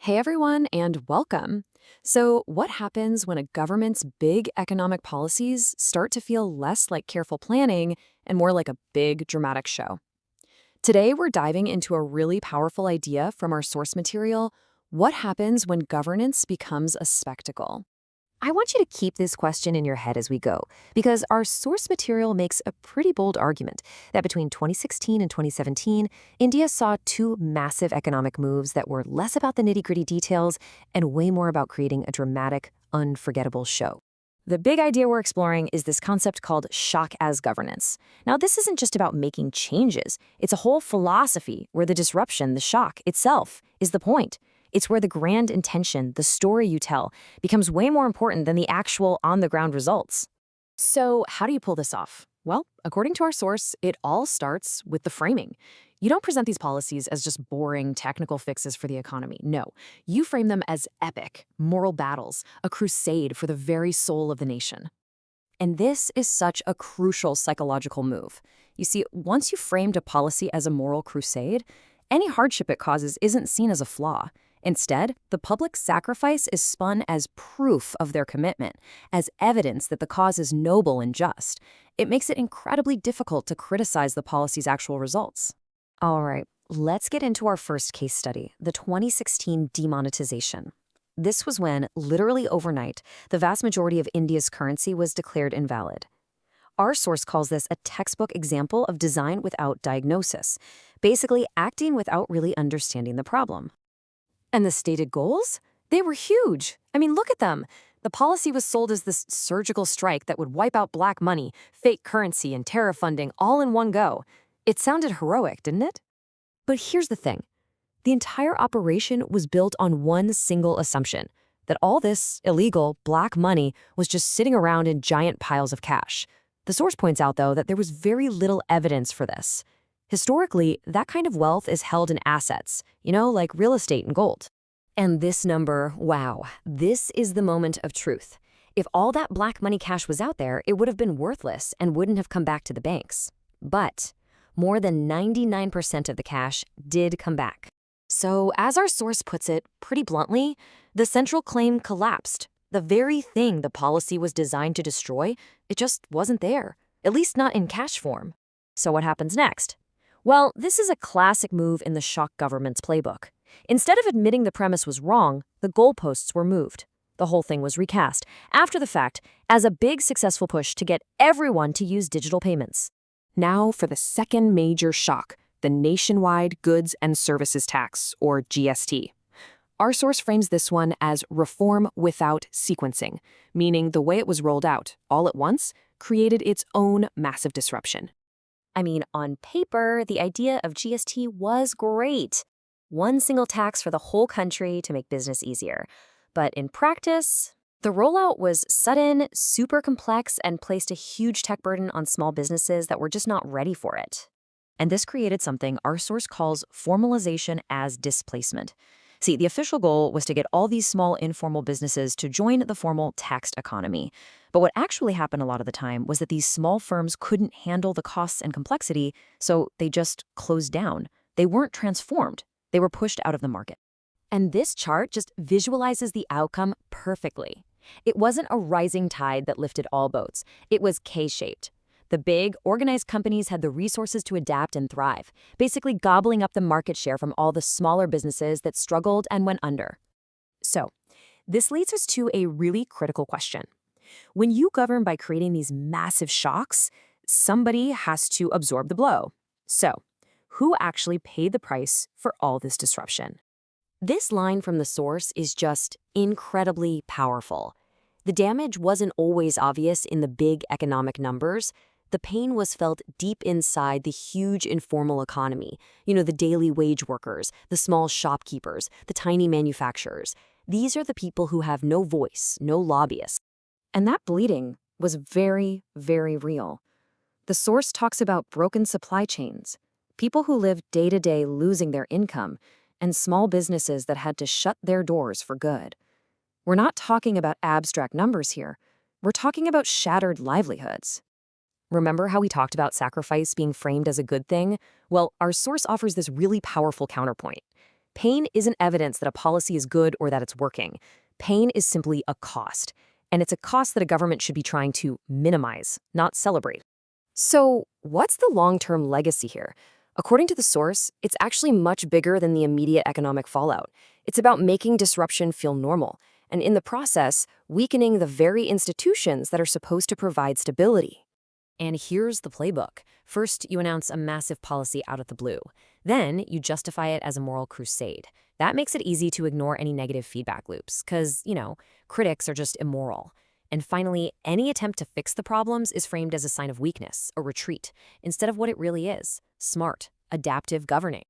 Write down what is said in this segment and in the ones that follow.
Hey everyone, and welcome. So, what happens when a government's big economic policies start to feel less like careful planning and more like a big dramatic show? Today, we're diving into a really powerful idea from our source material: what happens when governance becomes a spectacle? I want you to keep this question in your head as we go, because our source material makes a pretty bold argument that between 2016 and 2017, India saw two massive economic moves that were less about the nitty-gritty details and way more about creating a dramatic, unforgettable show. The big idea we're exploring is this concept called shock as governance. Now, this isn't just about making changes, it's a whole philosophy where the disruption, the shock itself, is the point. It's where the grand intention, the story you tell, becomes way more important than the actual on-the-ground results. So, how do you pull this off? Well, according to our source, it all starts with the framing. You don't present these policies as just boring technical fixes for the economy. No, you frame them as epic, moral battles, a crusade for the very soul of the nation. And this is such a crucial psychological move. You see, once you've framed a policy as a moral crusade, any hardship it causes isn't seen as a flaw. Instead, the public sacrifice is spun as proof of their commitment, as evidence that the cause is noble and just. It makes it incredibly difficult to criticize the policy's actual results. All right, let's get into our first case study, the 2016 demonetisation. This was when, literally overnight, the vast majority of India's currency was declared invalid. Our source calls this a textbook example of design without diagnosis, basically acting without really understanding the problem. And the stated goals? They were huge. I mean, look at them. The policy was sold as this surgical strike that would wipe out black money, fake currency, and terror funding all in one go. It sounded heroic, didn't it? But here's the thing. The entire operation was built on one single assumption, that all this illegal black money was just sitting around in giant piles of cash. The source points out, though, that there was very little evidence for this. Historically, that kind of wealth is held in assets, like real estate and gold. And this number, wow, this is the moment of truth. If all that black money cash was out there, it would have been worthless and wouldn't have come back to the banks. But more than 99% of the cash did come back. So, as our source puts it, pretty bluntly, the central claim collapsed. The very thing the policy was designed to destroy, it just wasn't there, at least not in cash form. So what happens next? Well, this is a classic move in the shock government's playbook. Instead of admitting the premise was wrong, the goalposts were moved. The whole thing was recast, after the fact, as a big successful push to get everyone to use digital payments. Now for the second major shock, the Nationwide Goods and Services Tax, or GST. Our source frames this one as reform without sequencing, meaning the way it was rolled out, all at once, created its own massive disruption. I mean, on paper, the idea of GST was great. One single tax for the whole country to make business easier. But in practice, the rollout was sudden, super complex, and placed a huge tech burden on small businesses that were just not ready for it. And this created something our source calls formalization as displacement. See, the official goal was to get all these small informal businesses to join the formal taxed economy. But what actually happened a lot of the time was that these small firms couldn't handle the costs and complexity, so they just closed down. They weren't transformed. They were pushed out of the market. And this chart just visualizes the outcome perfectly. It wasn't a rising tide that lifted all boats. It was K-shaped. The big, organized companies had the resources to adapt and thrive, basically gobbling up the market share from all the smaller businesses that struggled and went under. So, this leads us to a really critical question. When you govern by creating these massive shocks, somebody has to absorb the blow. So, who actually paid the price for all this disruption? This line from the source is just incredibly powerful. The damage wasn't always obvious in the big economic numbers. The pain was felt deep inside the huge informal economy. The daily wage workers, the small shopkeepers, the tiny manufacturers. These are the people who have no voice, no lobbyists. And that bleeding was very, very real. The source talks about broken supply chains, people who live day to day losing their income, and small businesses that had to shut their doors for good. We're not talking about abstract numbers here. We're talking about shattered livelihoods. Remember how we talked about sacrifice being framed as a good thing? Well, our source offers this really powerful counterpoint. Pain isn't evidence that a policy is good or that it's working. Pain is simply a cost, and it's a cost that a government should be trying to minimize, not celebrate. So, what's the long-term legacy here? According to the source, it's actually much bigger than the immediate economic fallout. It's about making disruption feel normal, and in the process, weakening the very institutions that are supposed to provide stability. And here's the playbook. First, you announce a massive policy out of the blue. Then, you justify it as a moral crusade. That makes it easy to ignore any negative feedback loops, because, critics are just immoral. And finally, any attempt to fix the problems is framed as a sign of weakness, a retreat, instead of what it really is: smart, adaptive governing.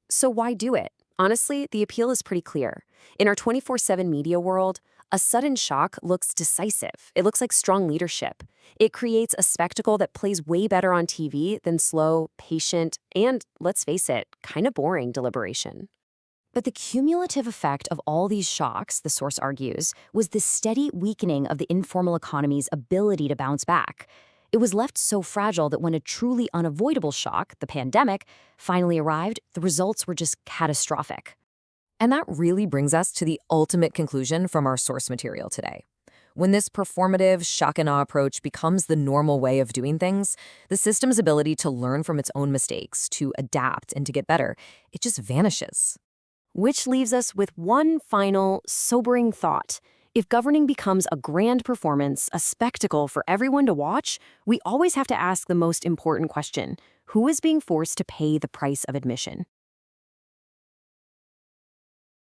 So why do it? Honestly, the appeal is pretty clear. In our 24/7 media world, a sudden shock looks decisive. It looks like strong leadership. It creates a spectacle that plays way better on TV than slow, patient, and, let's face it, kind of boring deliberation. But the cumulative effect of all these shocks, the source argues, was the steady weakening of the informal economy's ability to bounce back. It was left so fragile that when a truly unavoidable shock, the pandemic, finally arrived, the results were just catastrophic. And that really brings us to the ultimate conclusion from our source material today. When this performative, shock and awe approach becomes the normal way of doing things, the system's ability to learn from its own mistakes, to adapt and to get better, it just vanishes. Which leaves us with one final, sobering thought. If governing becomes a grand performance, a spectacle for everyone to watch, we always have to ask the most important question: who is being forced to pay the price of admission?